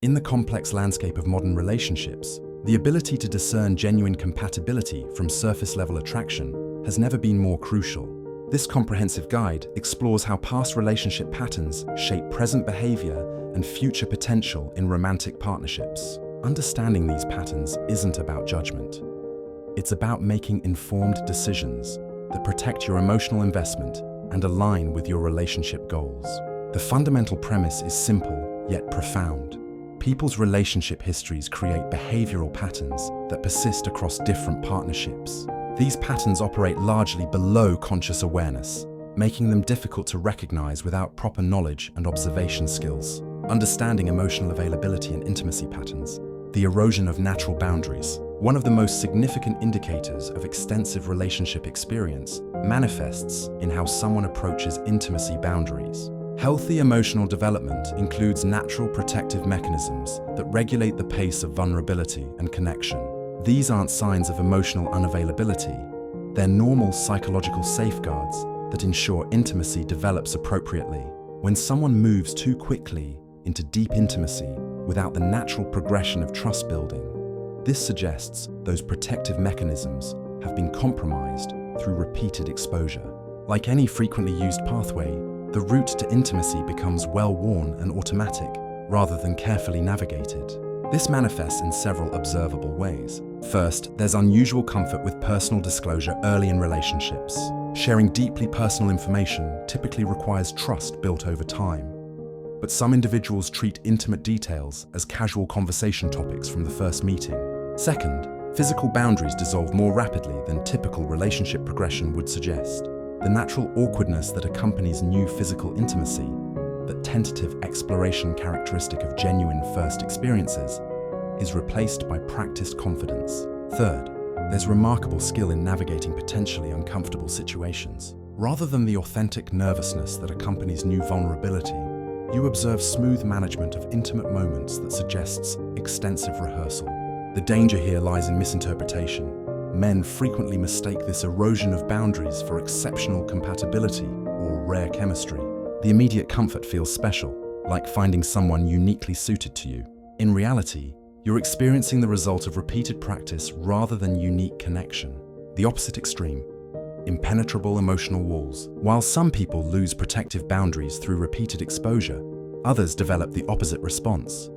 In the complex landscape of modern relationships, the ability to discern genuine compatibility from surface-level attraction has never been more crucial. This comprehensive guide explores how past relationship patterns shape present behavior and future potential in romantic partnerships. Understanding these patterns isn't about judgment. It's about making informed decisions that protect your emotional investment and align with your relationship goals. The fundamental premise is simple yet profound. People's relationship histories create behavioral patterns that persist across different partnerships. These patterns operate largely below conscious awareness, making them difficult to recognize without proper knowledge and observation skills. Understanding emotional availability and intimacy patterns. The erosion of natural boundaries. One of the most significant indicators of extensive relationship experience manifests in how someone approaches intimacy boundaries. Healthy emotional development includes natural protective mechanisms that regulate the pace of vulnerability and connection. These aren't signs of emotional unavailability. They're normal psychological safeguards that ensure intimacy develops appropriately. When someone moves too quickly into deep intimacy without the natural progression of trust building, this suggests those protective mechanisms have been compromised through repeated exposure. Like any frequently used pathway, the route to intimacy becomes well-worn and automatic rather than carefully navigated. This manifests in several observable ways. First, there's unusual comfort with personal disclosure early in relationships. Sharing deeply personal information typically requires trust built over time. But some individuals treat intimate details as casual conversation topics from the first meeting. Second, physical boundaries dissolve more rapidly than typical relationship progression would suggest. The natural awkwardness that accompanies new physical intimacy, that tentative exploration characteristic of genuine first experiences, is replaced by practiced confidence. Third, there's remarkable skill in navigating potentially uncomfortable situations. Rather than the authentic nervousness that accompanies new vulnerability, you observe smooth management of intimate moments that suggests extensive rehearsal. The danger here lies in misinterpretation. Men frequently mistake this erosion of boundaries for exceptional compatibility or rare chemistry. The immediate comfort feels special, like finding someone uniquely suited to you. In reality, you're experiencing the result of repeated practice rather than unique connection. The opposite extreme. Impenetrable emotional walls. While some people lose protective boundaries through repeated exposure, others develop the opposite response.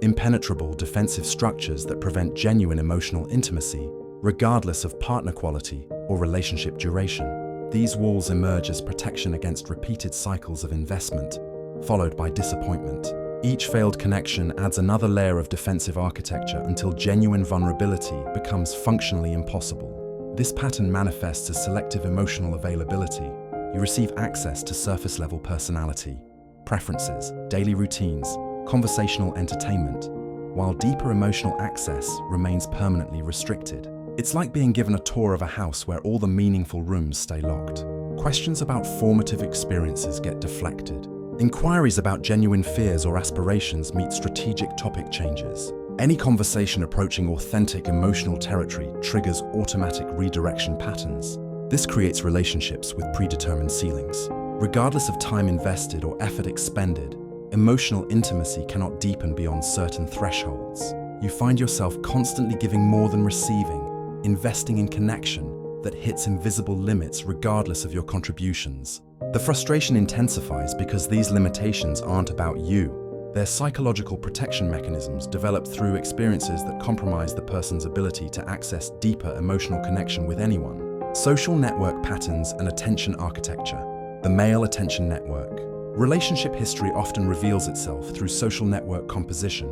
Impenetrable defensive structures that prevent genuine emotional intimacy, regardless of partner quality or relationship duration. These walls emerge as protection against repeated cycles of investment, followed by disappointment. Each failed connection adds another layer of defensive architecture until genuine vulnerability becomes functionally impossible. This pattern manifests as selective emotional availability. You receive access to surface-level personality, preferences, daily routines, conversational entertainment, while deeper emotional access remains permanently restricted. It's like being given a tour of a house where all the meaningful rooms stay locked. Questions about formative experiences get deflected. Inquiries about genuine fears or aspirations meet strategic topic changes. Any conversation approaching authentic emotional territory triggers automatic redirection patterns. This creates relationships with predetermined ceilings. Regardless of time invested or effort expended, emotional intimacy cannot deepen beyond certain thresholds. You find yourself constantly giving more than receiving, investing in connection that hits invisible limits regardless of your contributions. The frustration intensifies because these limitations aren't about you. They're psychological protection mechanisms developed through experiences that compromise the person's ability to access deeper emotional connection with anyone. Social network patterns and attention architecture. The male attention network. Relationship history often reveals itself through social network composition,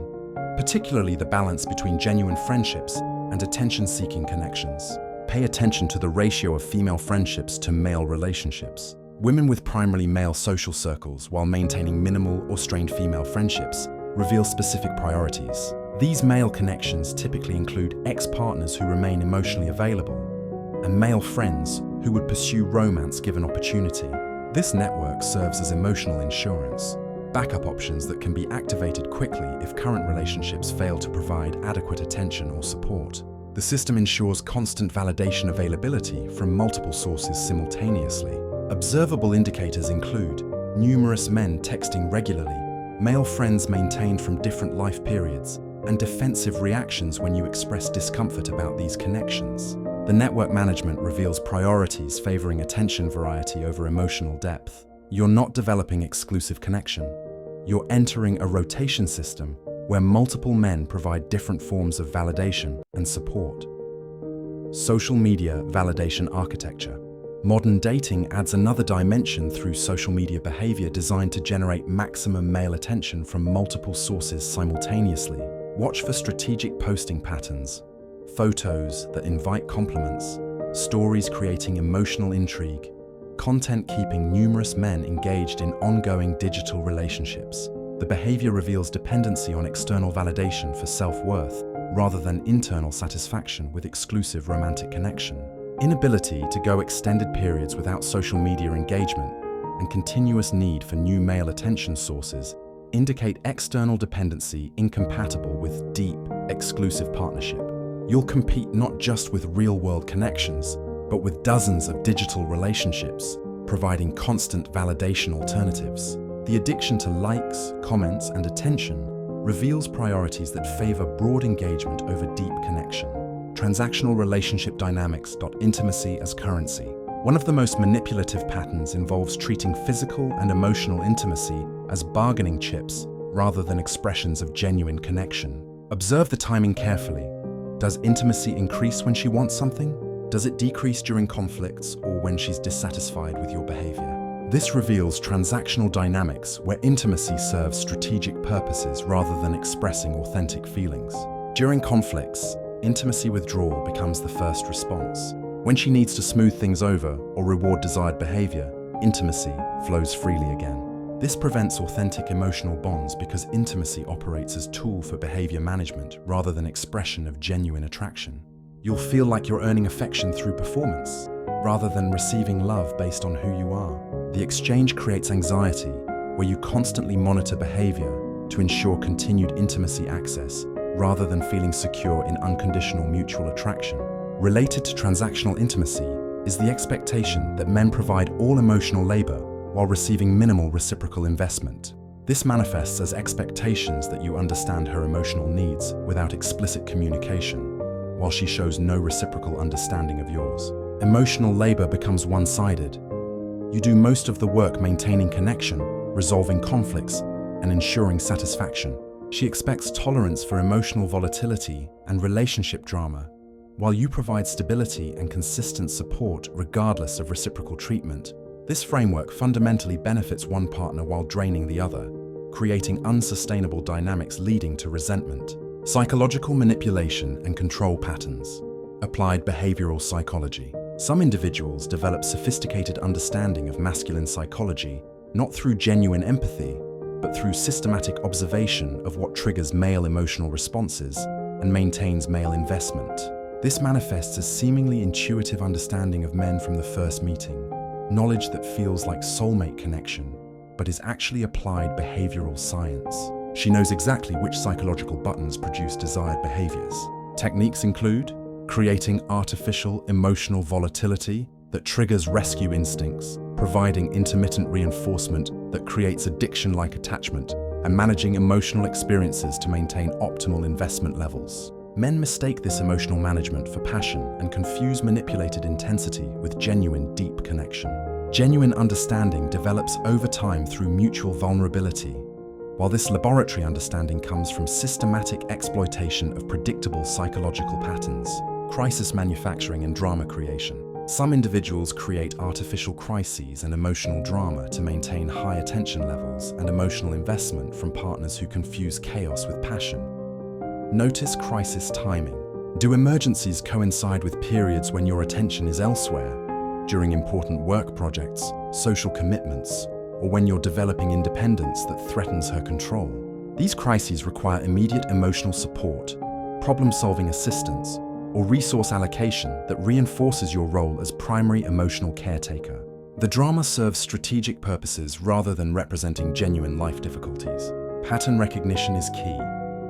particularly the balance between genuine friendships and attention-seeking connections. Pay attention to the ratio of female friendships to male relationships. Women with primarily male social circles while maintaining minimal or strained female friendships reveal specific priorities. These male connections typically include ex-partners who remain emotionally available and male friends who would pursue romance given opportunity. This network serves as emotional insurance, backup options that can be activated quickly if current relationships fail to provide adequate attention or support. The system ensures constant validation availability from multiple sources simultaneously. Observable indicators include numerous men texting regularly, male friends maintained from different life periods, and defensive reactions when you express discomfort about these connections. The network management reveals priorities favoring attention variety over emotional depth. You're not developing exclusive connection. You're entering a rotation system where multiple men provide different forms of validation and support. Social media validation architecture. Modern dating adds another dimension through social media behavior designed to generate maximum male attention from multiple sources simultaneously. Watch for strategic posting patterns, photos that invite compliments, stories creating emotional intrigue, content keeping numerous men engaged in ongoing digital relationships. The behavior reveals dependency on external validation for self-worth rather than internal satisfaction with exclusive romantic connection. Inability to go extended periods without social media engagement and continuous need for new male attention sources indicate external dependency incompatible with deep, exclusive partnership. You'll compete not just with real-world connections, but with dozens of digital relationships, providing constant validation alternatives. The addiction to likes, comments, and attention reveals priorities that favor broad engagement over deep connection. Transactional relationship dynamics. Intimacy as currency. One of the most manipulative patterns involves treating physical and emotional intimacy as bargaining chips rather than expressions of genuine connection. Observe the timing carefully. Does intimacy increase when she wants something? Does it decrease during conflicts or when she's dissatisfied with your behavior? This reveals transactional dynamics where intimacy serves strategic purposes rather than expressing authentic feelings. During conflicts, intimacy withdrawal becomes the first response. When she needs to smooth things over or reward desired behavior, intimacy flows freely again. This prevents authentic emotional bonds because intimacy operates as a tool for behavior management rather than expression of genuine attraction. You'll feel like you're earning affection through performance, rather than receiving love based on who you are. The exchange creates anxiety, where you constantly monitor behavior to ensure continued intimacy access, rather than feeling secure in unconditional mutual attraction. Related to transactional intimacy is the expectation that men provide all emotional labor while receiving minimal reciprocal investment. This manifests as expectations that you understand her emotional needs without explicit communication, while she shows no reciprocal understanding of yours. Emotional labor becomes one-sided. You do most of the work maintaining connection, resolving conflicts, and ensuring satisfaction. She expects tolerance for emotional volatility and relationship drama, while you provide stability and consistent support regardless of reciprocal treatment. This framework fundamentally benefits one partner while draining the other, creating unsustainable dynamics leading to resentment. Psychological manipulation and control patterns. Applied behavioral psychology. Some individuals develop sophisticated understanding of masculine psychology, not through genuine empathy, but through systematic observation of what triggers male emotional responses and maintains male investment. This manifests as seemingly intuitive understanding of men from the first meeting, knowledge that feels like soulmate connection, but is actually applied behavioral science. She knows exactly which psychological buttons produce desired behaviors. Techniques include creating artificial emotional volatility that triggers rescue instincts, providing intermittent reinforcement that creates addiction-like attachment, and managing emotional experiences to maintain optimal investment levels. Men mistake this emotional management for passion and confuse manipulated intensity with genuine deep connection. Genuine understanding develops over time through mutual vulnerability, while this laboratory understanding comes from systematic exploitation of predictable psychological patterns. Crisis manufacturing and drama creation. Some individuals create artificial crises and emotional drama to maintain high attention levels and emotional investment from partners who confuse chaos with passion. Notice crisis timing. Do emergencies coincide with periods when your attention is elsewhere, during important work projects, social commitments, or when you're developing independence that threatens her control? These crises require immediate emotional support, problem-solving assistance, or resource allocation that reinforces your role as primary emotional caretaker. The drama serves strategic purposes rather than representing genuine life difficulties. Pattern recognition is key.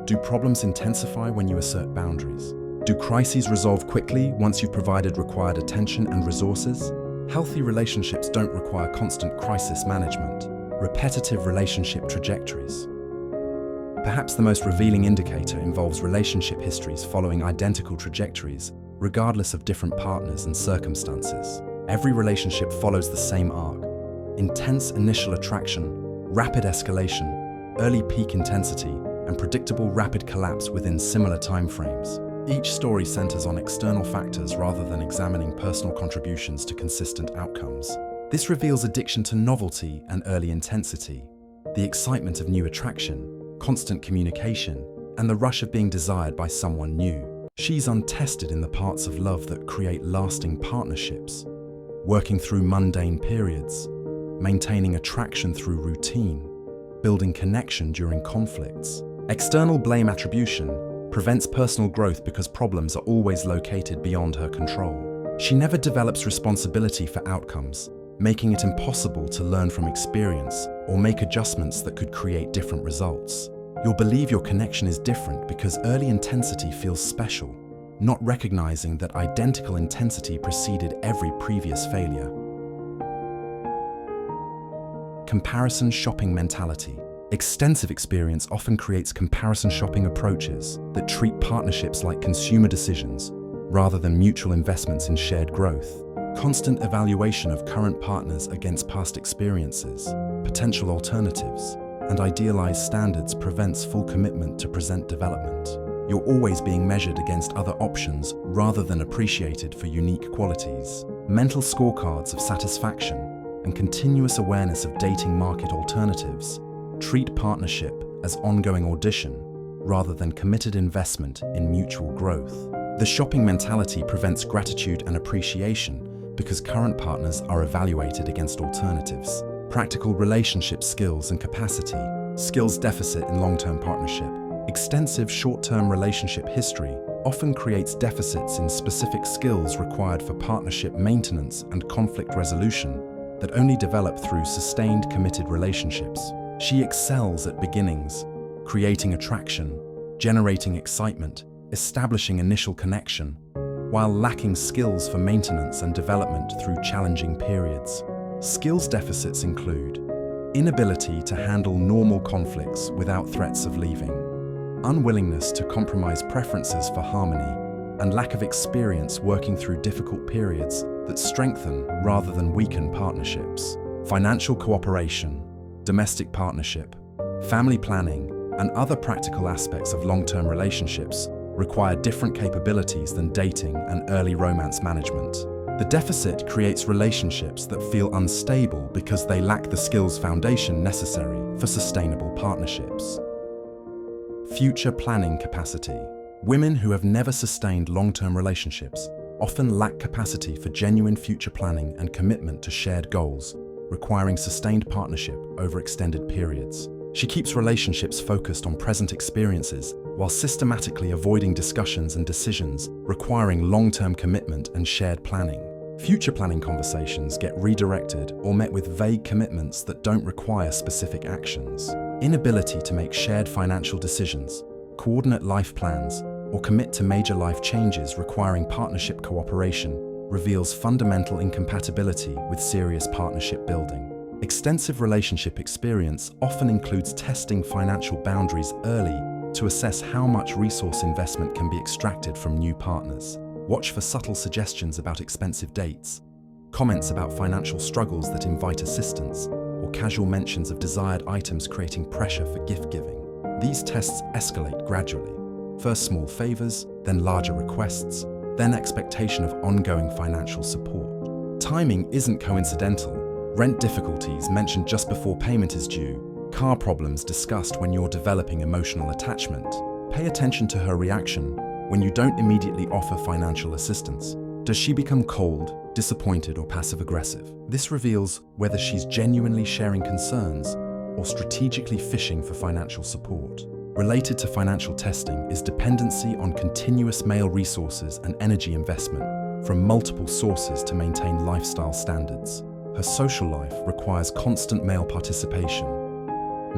Do problems intensify when you assert boundaries? Do crises resolve quickly once you've provided required attention and resources? Healthy relationships don't require constant crisis management. Repetitive relationship trajectories. Perhaps the most revealing indicator involves relationship histories following identical trajectories, regardless of different partners and circumstances. Every relationship follows the same arc: intense initial attraction, rapid escalation, early peak intensity, and predictable rapid collapse within similar timeframes. Each story centers on external factors rather than examining personal contributions to consistent outcomes. This reveals addiction to novelty and early intensity, the excitement of new attraction, constant communication, and the rush of being desired by someone new. She's untested in the parts of love that create lasting partnerships, working through mundane periods, maintaining attraction through routine, building connection during conflicts. External blame attribution prevents personal growth because problems are always located beyond her control. She never develops responsibility for outcomes, making it impossible to learn from experience or make adjustments that could create different results. You'll believe your connection is different because early intensity feels special, not recognizing that identical intensity preceded every previous failure. Comparison shopping mentality. Extensive experience often creates comparison shopping approaches that treat partnerships like consumer decisions rather than mutual investments in shared growth. Constant evaluation of current partners against past experiences, potential alternatives, and idealized standards prevents full commitment to present development. You're always being measured against other options rather than appreciated for unique qualities. Mental scorecards of satisfaction and continuous awareness of dating market alternatives treat partnership as ongoing audition rather than committed investment in mutual growth. The shopping mentality prevents gratitude and appreciation because current partners are evaluated against alternatives. Practical relationship skills and capacity. Skills deficit in long-term partnership. Extensive short-term relationship history often creates deficits in specific skills required for partnership maintenance and conflict resolution that only develop through sustained committed relationships. She excels at beginnings, creating attraction, generating excitement, establishing initial connection, while lacking skills for maintenance and development through challenging periods. Skills deficits include inability to handle normal conflicts without threats of leaving, unwillingness to compromise preferences for harmony, and lack of experience working through difficult periods that strengthen rather than weaken partnerships. Financial cooperation, domestic partnership, family planning, and other practical aspects of long-term relationships require different capabilities than dating and early romance management. The deficit creates relationships that feel unstable because they lack the skills foundation necessary for sustainable partnerships. Future planning capacity. Women who have never sustained long-term relationships often lack capacity for genuine future planning and commitment to shared goals, requiring sustained partnership over extended periods. She keeps relationships focused on present experiences while systematically avoiding discussions and decisions requiring long-term commitment and shared planning. Future planning conversations get redirected or met with vague commitments that don't require specific actions. Inability to make shared financial decisions, coordinate life plans, or commit to major life changes requiring partnership cooperation reveals fundamental incompatibility with serious partnership building. Extensive relationship experience often includes testing financial boundaries early to assess how much resource investment can be extracted from new partners. Watch for subtle suggestions about expensive dates, comments about financial struggles that invite assistance, or casual mentions of desired items creating pressure for gift giving. These tests escalate gradually. First small favors, then larger requests, then expectation of ongoing financial support. Timing isn't coincidental. Rent difficulties mentioned just before payment is due, car problems discussed when you're developing emotional attachment. Pay attention to her reaction when you don't immediately offer financial assistance. Does she become cold, disappointed, or passive-aggressive? This reveals whether she's genuinely sharing concerns or strategically fishing for financial support. Related to financial testing is dependency on continuous male resources and energy investment from multiple sources to maintain lifestyle standards. Her social life requires constant male participation.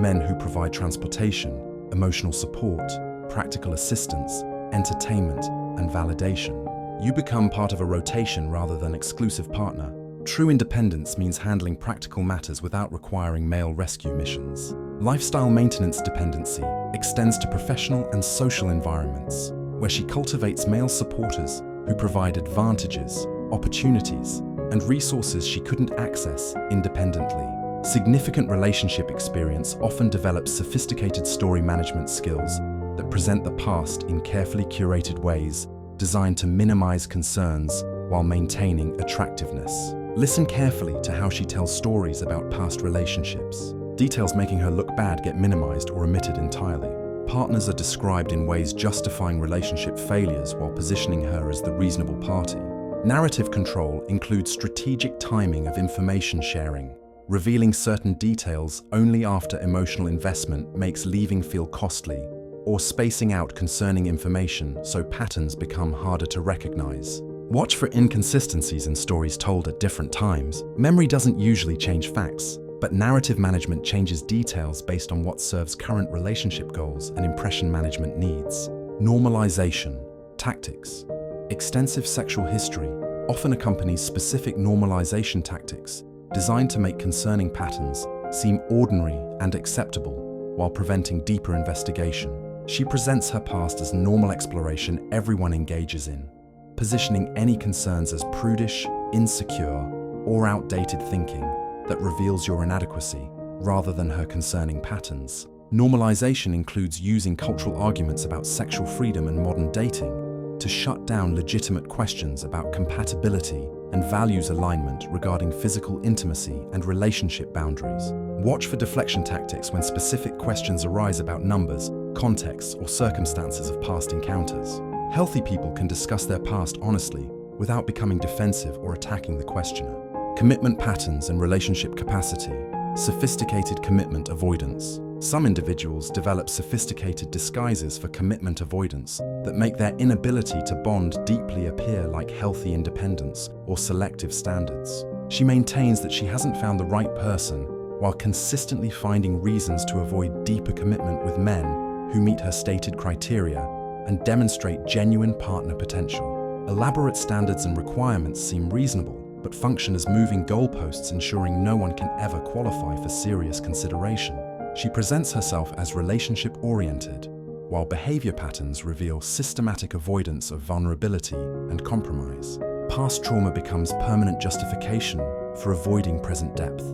Men who provide transportation, emotional support, practical assistance, entertainment, and validation. You become part of a rotation rather than exclusive partner. True independence means handling practical matters without requiring male rescue missions. Lifestyle maintenance dependency extends to professional and social environments, where she cultivates male supporters who provide advantages, opportunities, and resources she couldn't access independently. Significant relationship experience often develops sophisticated story management skills that present the past in carefully curated ways designed to minimize concerns while maintaining attractiveness. Listen carefully to how she tells stories about past relationships. Details making her look bad get minimized or omitted entirely. Partners are described in ways justifying relationship failures while positioning her as the reasonable party. Narrative control includes strategic timing of information sharing. Revealing certain details only after emotional investment makes leaving feel costly, or spacing out concerning information so patterns become harder to recognize. Watch for inconsistencies in stories told at different times. Memory doesn't usually change facts, but narrative management changes details based on what serves current relationship goals and impression management needs. Normalization tactics. Extensive sexual history often accompanies specific normalization tactics designed to make concerning patterns seem ordinary and acceptable while preventing deeper investigation. She presents her past as normal exploration everyone engages in, positioning any concerns as prudish, insecure, or outdated thinking that reveals your inadequacy rather than her concerning patterns. Normalization includes using cultural arguments about sexual freedom and modern dating to shut down legitimate questions about compatibility and values alignment regarding physical intimacy and relationship boundaries. Watch for deflection tactics when specific questions arise about numbers, contexts, or circumstances of past encounters. Healthy people can discuss their past honestly without becoming defensive or attacking the questioner. Commitment patterns and relationship capacity. Sophisticated commitment avoidance. Some individuals develop sophisticated disguises for commitment avoidance that make their inability to bond deeply appear like healthy independence or selective standards. She maintains that she hasn't found the right person while consistently finding reasons to avoid deeper commitment with men who meet her stated criteria and demonstrate genuine partner potential. Elaborate standards and requirements seem reasonable, but function as moving goalposts ensuring no one can ever qualify for serious consideration. She presents herself as relationship-oriented, while behavior patterns reveal systematic avoidance of vulnerability and compromise. Past trauma becomes permanent justification for avoiding present depth,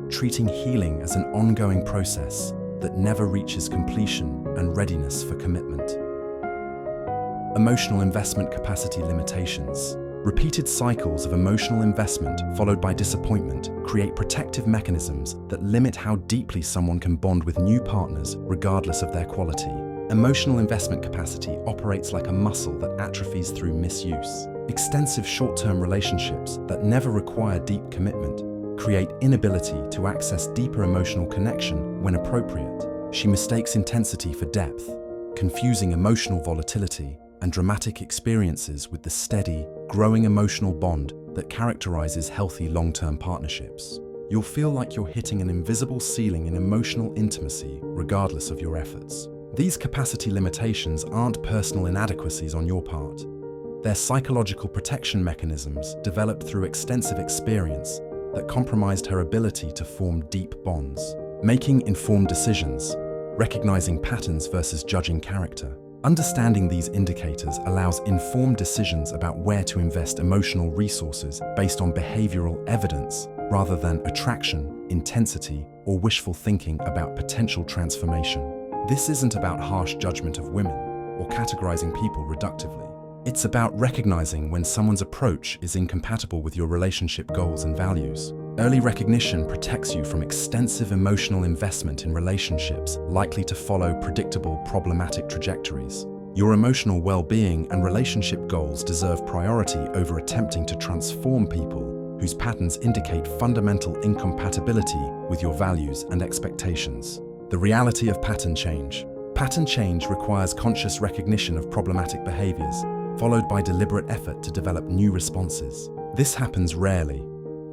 treating healing as an ongoing process that never reaches completion and readiness for commitment. Emotional investment capacity limitations. Repeated cycles of emotional investment followed by disappointment create protective mechanisms that limit how deeply someone can bond with new partners regardless of their quality. Emotional investment capacity operates like a muscle that atrophies through misuse. Extensive short-term relationships that never require deep commitment create inability to access deeper emotional connection when appropriate. She mistakes intensity for depth, confusing emotional volatility and dramatic experiences with the steady, growing emotional bond that characterizes healthy long-term partnerships. You'll feel like you're hitting an invisible ceiling in emotional intimacy regardless of your efforts. These capacity limitations aren't personal inadequacies on your part. They're psychological protection mechanisms developed through extensive experience that compromised her ability to form deep bonds. Making informed decisions, recognizing patterns versus judging character. Understanding these indicators allows informed decisions about where to invest emotional resources based on behavioral evidence rather than attraction, intensity, or wishful thinking about potential transformation. This isn't about harsh judgment of women or categorizing people reductively. It's about recognizing when someone's approach is incompatible with your relationship goals and values. Early recognition protects you from extensive emotional investment in relationships likely to follow predictable, problematic trajectories. Your emotional well-being and relationship goals deserve priority over attempting to transform people whose patterns indicate fundamental incompatibility with your values and expectations. The reality of pattern change. Pattern change requires conscious recognition of problematic behaviors, followed by deliberate effort to develop new responses. This happens rarely,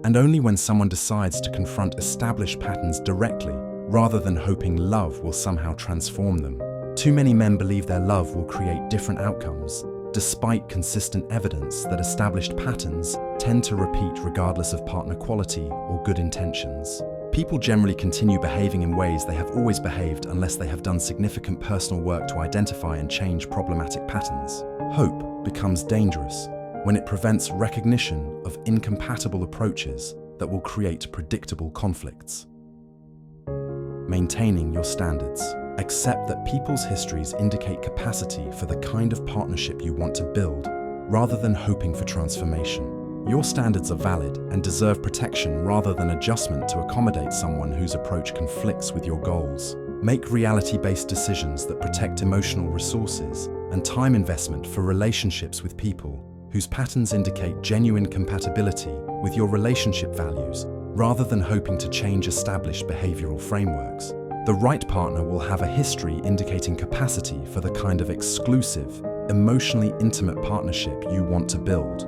and only when someone decides to confront established patterns directly, rather than hoping love will somehow transform them. Too many men believe their love will create different outcomes, despite consistent evidence that established patterns tend to repeat regardless of partner quality or good intentions. People generally continue behaving in ways they have always behaved unless they have done significant personal work to identify and change problematic patterns. Hope becomes dangerous when it prevents recognition of incompatible approaches that will create predictable conflicts. Maintaining your standards. Accept that people's histories indicate capacity for the kind of partnership you want to build, rather than hoping for transformation. Your standards are valid and deserve protection rather than adjustment to accommodate someone whose approach conflicts with your goals. Make reality-based decisions that protect emotional resources and time investment for relationships with people whose patterns indicate genuine compatibility with your relationship values, rather than hoping to change established behavioral frameworks. The right partner will have a history indicating capacity for the kind of exclusive, emotionally intimate partnership you want to build,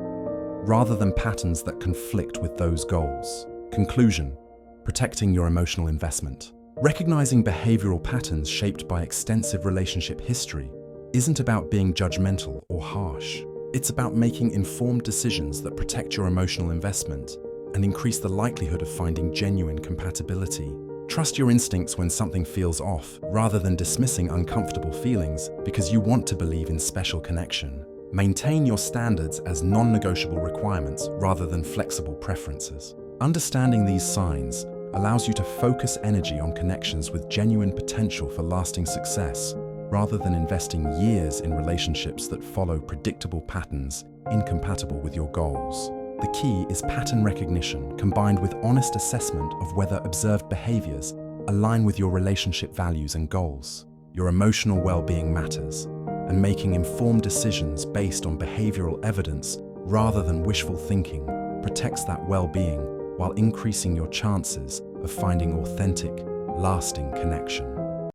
rather than patterns that conflict with those goals. Conclusion: protecting your emotional investment. Recognizing behavioral patterns shaped by extensive relationship history isn't about being judgmental or harsh. It's about making informed decisions that protect your emotional investment and increase the likelihood of finding genuine compatibility. Trust your instincts when something feels off, rather than dismissing uncomfortable feelings because you want to believe in special connection. Maintain your standards as non-negotiable requirements rather than flexible preferences. Understanding these signs allows you to focus energy on connections with genuine potential for lasting success, rather than investing years in relationships that follow predictable patterns incompatible with your goals. The key is pattern recognition combined with honest assessment of whether observed behaviors align with your relationship values and goals. Your emotional well-being matters, and making informed decisions based on behavioral evidence rather than wishful thinking protects that well-being while increasing your chances of finding authentic, lasting connection.